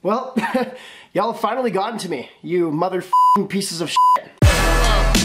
Well, y'all have finally gotten to me, you mother-f***ing pieces of shit.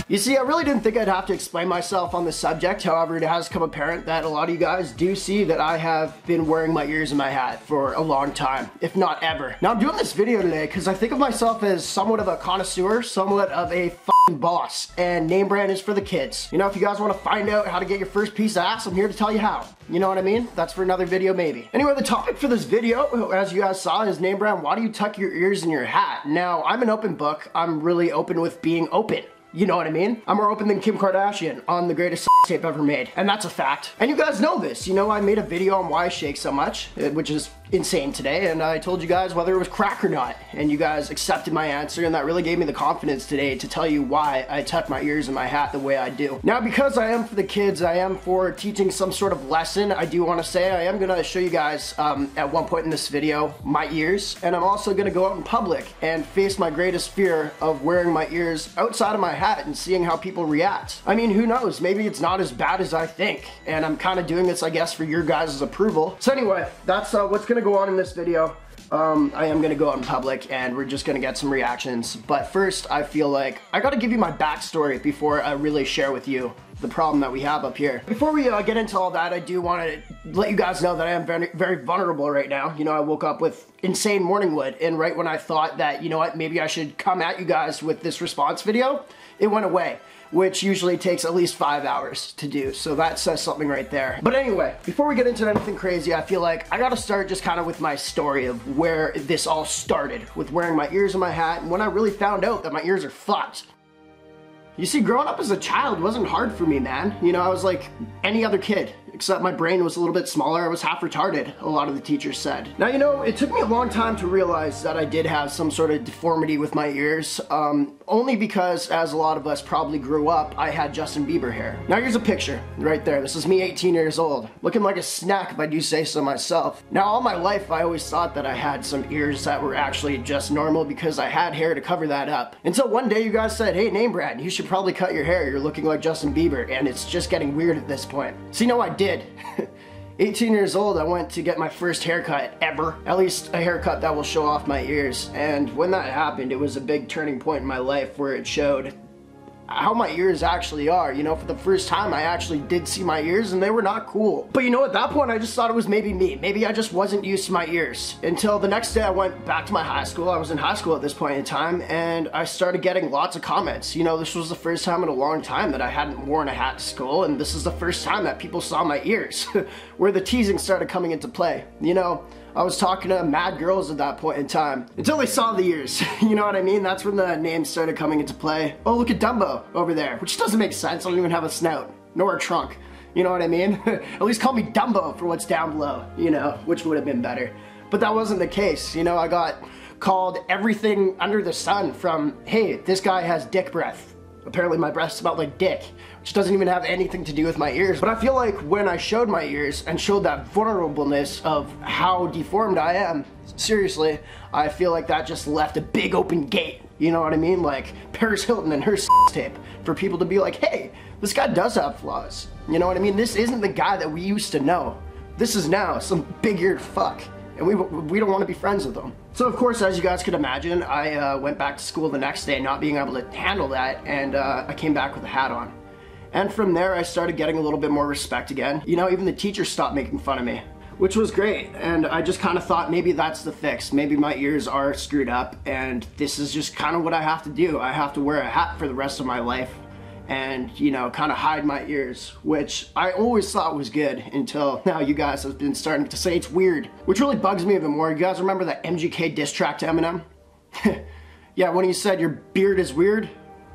You see, I really didn't think I'd have to explain myself on this subject. However, it has come apparent that a lot of you guys do see that I have been wearing my ears in my hat for a long time, if not ever. Now, I'm doing this video today because I think of myself as somewhat of a connoisseur, somewhat of a f***ing boss, and NameBran is for the kids. You know, if you guys want to find out how to get your first piece of ass, I'm here to tell you how. You know what I mean? That's for another video, maybe. Anyway, the topic for this video, as you guys saw, is NameBran, why do you tuck your ears in your hat? Now, I'm an open book. I'm really open with being open. You know what I mean? I'm more open than Kim Kardashian on the greatest tape ever made. And that's a fact. And you guys know this. You know, I made a video on why I shake so much, which is insane today, and I told you guys whether it was crack or not, and you guys accepted my answer, and that really gave me the confidence today to tell you why I tuck my ears in my hat the way I do. Now, because I am for the kids, I am for teaching some sort of lesson, I do want to say I am going to show you guys at one point in this video my ears, and I'm also going to go out in public and face my greatest fear of wearing my ears outside of my hat and seeing how people react. I mean, who knows, maybe it's not as bad as I think, and I'm kind of doing this, I guess, for your guys' approval. So anyway, that's what's going to go on in this video. I am gonna go out in public and we're just gonna get some reactions, but first I feel like I gotta give you my backstory before I really share with you the problem that we have up here. Before we get into all that, I do want to let you guys know that I am very, very vulnerable right now. You know, I woke up with insane morning wood, and right when I thought that, you know what, maybe I should come at you guys with this response video, it went away, which usually takes at least 5 hours to do, so that says something right there. But anyway, before we get into anything crazy, I feel like I gotta start just kind of with my story of where this all started, with wearing my ears in my hat, and when I really found out that my ears are fucked. You see, growing up as a child wasn't hard for me, man. You know, I was like any other kid, except my brain was a little bit smaller. I was half retarded, a lot of the teachers said. Now, you know, it took me a long time to realize that I did have some sort of deformity with my ears, only because, as a lot of us probably grew up, I had Justin Bieber hair. Now, here's a picture right there. This is me 18 years old, looking like a snack if I do say so myself. Now, all my life, I always thought that I had some ears that were actually just normal because I had hair to cover that up. Until one day you guys said, hey, NameBran, you should probably cut your hair. You're looking like Justin Bieber, and it's just getting weird at this point. So you know, I did. 18 years old, I went to get my first haircut ever. At least a haircut that will show off my ears. And when that happened, it was a big turning point in my life where it showed how my ears actually are. You know, for the first time, I actually did see my ears, and they were not cool. But you know, at that point, I just thought it was maybe me. Maybe I just wasn't used to my ears. Until the next day, I went back to my high school. I was in high school at this point in time, and I started getting lots of comments. You know, this was the first time in a long time that I hadn't worn a hat to school, and this is the first time that people saw my ears, where the teasing started coming into play. You know, I was talking to mad girls at that point in time, until they saw the ears. You know what I mean? That's when the names started coming into play. Oh, look at Dumbo over there, which doesn't make sense. I don't even have a snout, nor a trunk. You know what I mean? At least call me Dumbo for what's down below, you know, which would have been better. But that wasn't the case. You know, I got called everything under the sun, from, hey, this guy has dick breath. Apparently my breath smelled like dick, which doesn't even have anything to do with my ears. But I feel like when I showed my ears and showed that vulnerableness of how deformed I am, seriously, I feel like that just left a big open gate. You know what I mean? Like Paris Hilton and her tape, for people to be like, hey, this guy does have flaws. You know what I mean? This isn't the guy that we used to know. This is now some big-eared fuck, and we don't want to be friends with them. So of course, as you guys could imagine, I went back to school the next day not being able to handle that, and I came back with a hat on. And from there, I started getting a little bit more respect again. You know, even the teachers stopped making fun of me, which was great. And I just kind of thought maybe that's the fix. Maybe my ears are screwed up, and this is just kind of what I have to do. I have to wear a hat for the rest of my life and, you know, kind of hide my ears, which I always thought was good until now you guys have been starting to say it's weird, which really bugs me even more. You guys remember that MGK diss track to Eminem? Yeah, when he said your beard is weird,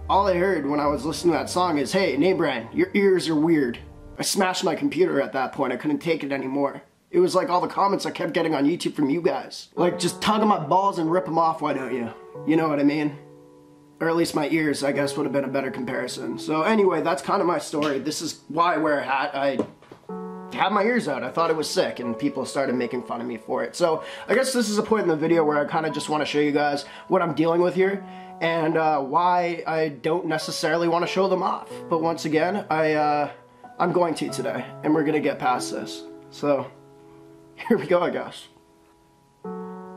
all I heard when I was listening to that song is, hey, NameBran, your ears are weird. I smashed my computer at that point. I couldn't take it anymore. It was like all the comments I kept getting on YouTube from you guys. Like, just tug on my balls and rip them off, why don't you? You know what I mean? Or at least my ears, I guess, would have been a better comparison. So anyway, that's kind of my story. This is why I wear a hat. I had my ears out. I thought it was sick, and people started making fun of me for it. So I guess this is a point in the video where I kind of just want to show you guys what I'm dealing with here, and why I don't necessarily want to show them off. But once again, I'm going to today, and we're going to get past this. So here we go, I guess.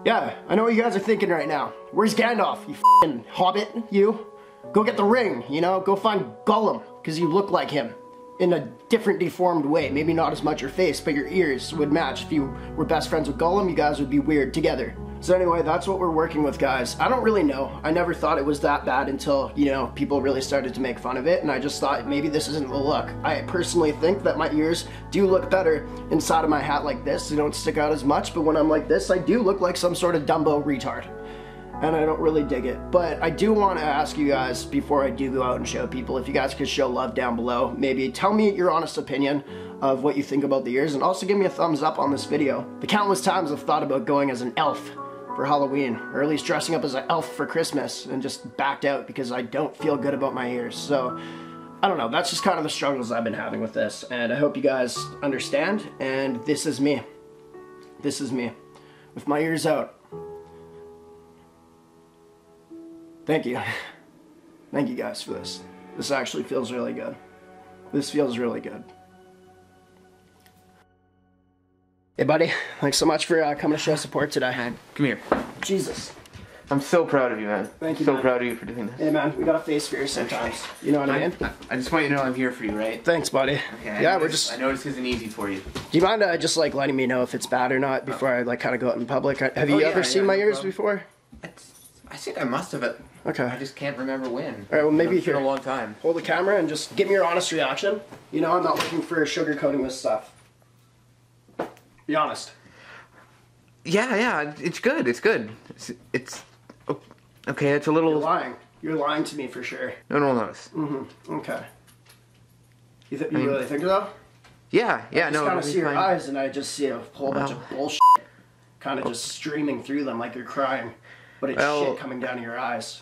Yeah, I know what you guys are thinking right now. Where's Gandalf, you f***ing hobbit, you? Go get the ring, you know? Go find Gollum, because you look like him. In a different deformed way. Maybe not as much your face, but your ears would match. If you were best friends with Gollum, you guys would be weird together. So anyway, that's what we're working with, guys. I don't really know. I never thought it was that bad until, you know, people really started to make fun of it, and I just thought maybe this isn't the look. I personally think that my ears do look better inside of my hat like this. They don't stick out as much, but when I'm like this, I do look like some sort of Dumbo retard. And I don't really dig it. But I do want to ask you guys, before I do go out and show people, if you guys could show love down below. Maybe tell me your honest opinion of what you think about the ears, and also give me a thumbs up on this video. The countless times I've thought about going as an elf for Halloween, or at least dressing up as an elf for Christmas, and just backed out because I don't feel good about my ears. So, I don't know, that's just kind of the struggles I've been having with this, and I hope you guys understand, and this is me. This is me, with my ears out. Thank you. Thank you guys for this. This actually feels really good. This feels really good. Hey buddy, thanks so much for coming to show support today. Man, come here. Jesus. I'm so proud of you, man. Thank you, So man. proud of you for doing this. Hey man, we got a face for you sometimes. You know what I mean? I just want you to know I'm here for you, right? Thanks buddy. Okay, Yeah, I know this isn't easy for you. Do you mind just like letting me know if it's bad or not before I like kind of go out in public? Have you ever seen my ears before? I think I must have it. Okay. I just can't remember when. Alright, well maybe it's been here. a long time. Hold the camera and just give me your honest reaction. You know I'm not looking for sugarcoating this stuff. Be honest. Yeah, it's good. It's good. It's okay. It's a little. You're lying. You're lying to me for sure. No one will notice. Okay. You really think so? Yeah. I just No. kind of see your fine. eyes and I just see a whole bunch of bullshit kind of just streaming through them like you're crying, but it's shit coming down to your eyes.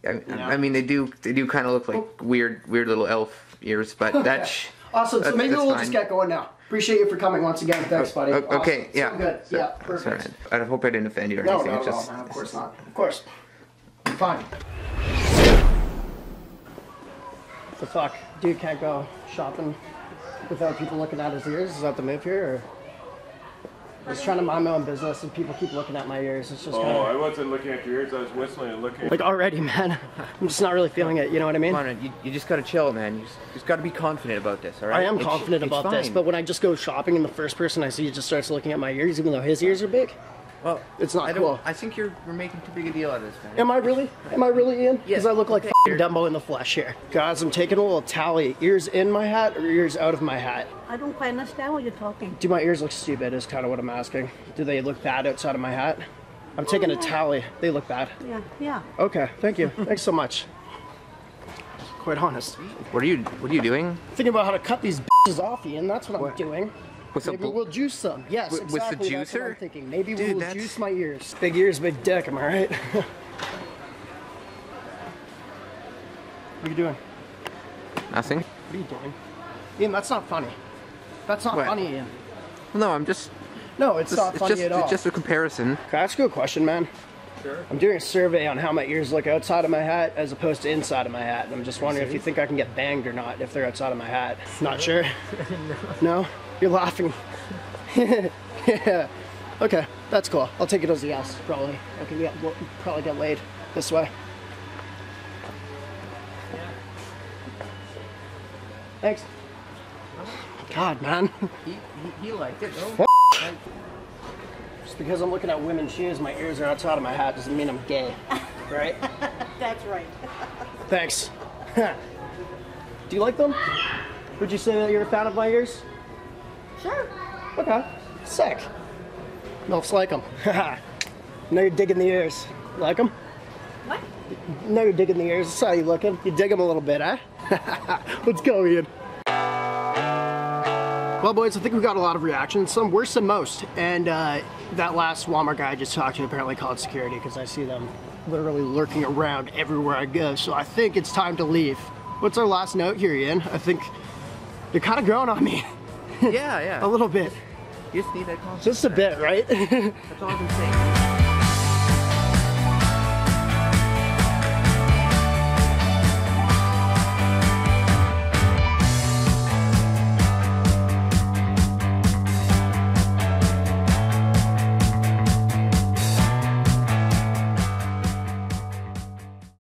I mean, they do kind of look like weird little elf ears, but that's awesome. So maybe we'll fine. just get going now. Appreciate you for coming once again. Thanks, buddy. Okay, awesome. yeah. So good. So, yeah, perfect. Sorry. I hope I didn't offend you or No, anything. no, It's just, man. Of course not. Of course. Fine. The fuck? Dude can't go shopping without people looking at his ears? Is that the move here? Or? I was trying to mind my own business and people keep looking at my ears. It's just kinda... I wasn't looking at your ears, I was whistling and looking. Like already, man. I'm just not really feeling it, you know what I mean? Come on, you just gotta chill, man. You just gotta be confident about this, alright? I am confident about this, but when I just go shopping and the first person I see just starts looking at my ears, even though his ears are big, well, it's not cool. I think we're making too big a deal out of this, man. Am I really? Am I really, Ian? Yes. Because I look like f***ing Dumbo in the flesh here. Guys, I'm taking a little tally. Ears in my hat or ears out of my hat? I don't quite understand what you're talking. Do my ears look stupid is kind of what I'm asking. Do they look bad outside of my hat? I'm taking a tally. They look bad. Yeah. Okay, thank you. Thanks so much. Quite honest. What are you doing? Thinking about how to cut these bitches off, Ian. That's what I'm doing. Maybe we'll juice them. Yes, with the exactly. That's what I'm juicer? thinking. Maybe Dude, we'll juice my ears. Big ears, big dick. Am I right? What are you doing? Nothing. What are you doing? Ian, that's not funny. That's not What? funny, Ian. No, I'm just. No, it's not funny at all. It's just a comparison. Can I ask you a question, man? Sure. I'm doing a survey on how my ears look outside of my hat as opposed to inside of my hat. And I'm just wondering if you think I can get banged or not if they're outside of my hat. Not sure? No? You're laughing. Yeah. Okay, that's cool. I'll take it as a yes, probably. We'll probably get laid this way. Thanks. God, man. He liked it, though. Just because I'm looking at women's shoes, my ears are outside of my hat doesn't mean I'm gay, right? That's right. Thanks. Do you like them? Would you say that you're a fan of my ears? Sure. Okay, sick. Milfs like them. Now you're digging the ears. You like them? What? Now you're digging the ears. That's how you looking. You dig them a little bit, eh? Let's go, Ian. Well, boys, I think we got a lot of reactions. Some worse than most. And that last Walmart guy I just talked to apparently called security because I see them literally lurking around everywhere I go. So I think it's time to leave. What's our last note here, Ian? I think you're kind of growing on me. Yeah. A little bit. You just need that confidence. Just a bit, right? That's all I can say.